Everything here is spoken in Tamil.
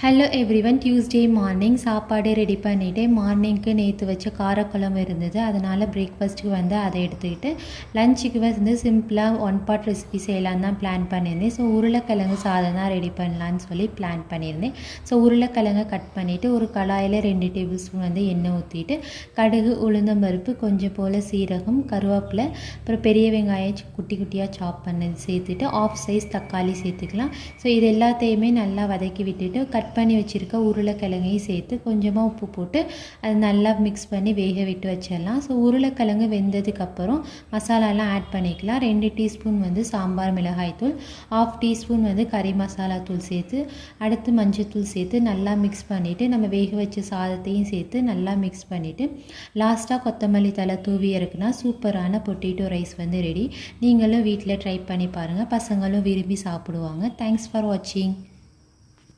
Hello everyone. டியூஸ்டே மார்னிங் சாப்பாடு ரெடி பண்ணிவிட்டு மார்னிங்க்கு நேற்று வச்ச காரக்குழம்பு இருந்தது. அதனால் பிரேக்ஃபாஸ்ட்டுக்கு வந்து அதை எடுத்துக்கிட்டு லஞ்சுக்கு வந்து சிம்பிளாக ஒன் பாட் ரெசிபி செய்யலான்னு தான் பிளான் பண்ணியிருந்தேன். ஸோ உருளைக்கிழங்கு சாதம் தான் ரெடி பண்ணலான்னு சொல்லி பிளான் பண்ணியிருந்தேன். ஸோ உருளைக்கிழங்கை கட் பண்ணிவிட்டு ஒரு கடாயில் 2 டேபிள் ஸ்பூன் வந்து எண்ணெய் ஊற்றிட்டு கடுகு, உளுந்தம்பருப்பு, கொஞ்சம் போல் சீரகம், கருவேப்பிலை, அப்புறம் பெரிய வெங்காயம் குட்டி குட்டியாக சாப் பண்ணது சேர்த்துட்டு ஆஃப் சைஸ் தக்காளி சேர்த்துக்கலாம். ஸோ இது எல்லாத்தையுமே நல்லா வதக்கி விட்டுட்டு கட் பண்ணி வச்சுருக்க உருளைக்கிழங்கையும் சேர்த்து கொஞ்சமாக உப்பு போட்டு அது நல்லா மிக்ஸ் பண்ணி வேக விட்டு வச்சிடலாம். ஸோ உருளைக்கிழங்கு வெந்ததுக்கப்புறம் மசாலாலாம் ஆட் பண்ணிக்கலாம். 2 டீஸ்பூன் வந்து சாம்பார் மிளகாய்த்தூள், 1/2 டீஸ்பூன் வந்து கறி மசாலா தூள் சேர்த்து அடுத்து மஞ்சள்தூள் சேர்த்து நல்லா மிக்ஸ் பண்ணிவிட்டு நம்ம வேக வச்ச சாதத்தையும் சேர்த்து நல்லா மிக்ஸ் பண்ணிவிட்டு லாஸ்ட்டாக கொத்தமல்லி தழை தூவி இருக்குன்னா சூப்பரான பொட்டேட்டோ ரைஸ் வந்து ரெடி. நீங்களும் வீட்டில் ட்ரை பண்ணி பாருங்கள். பசங்களும் விரும்பி சாப்பிடுவாங்க. தேங்க்ஸ் ஃபார் வாட்சிங்.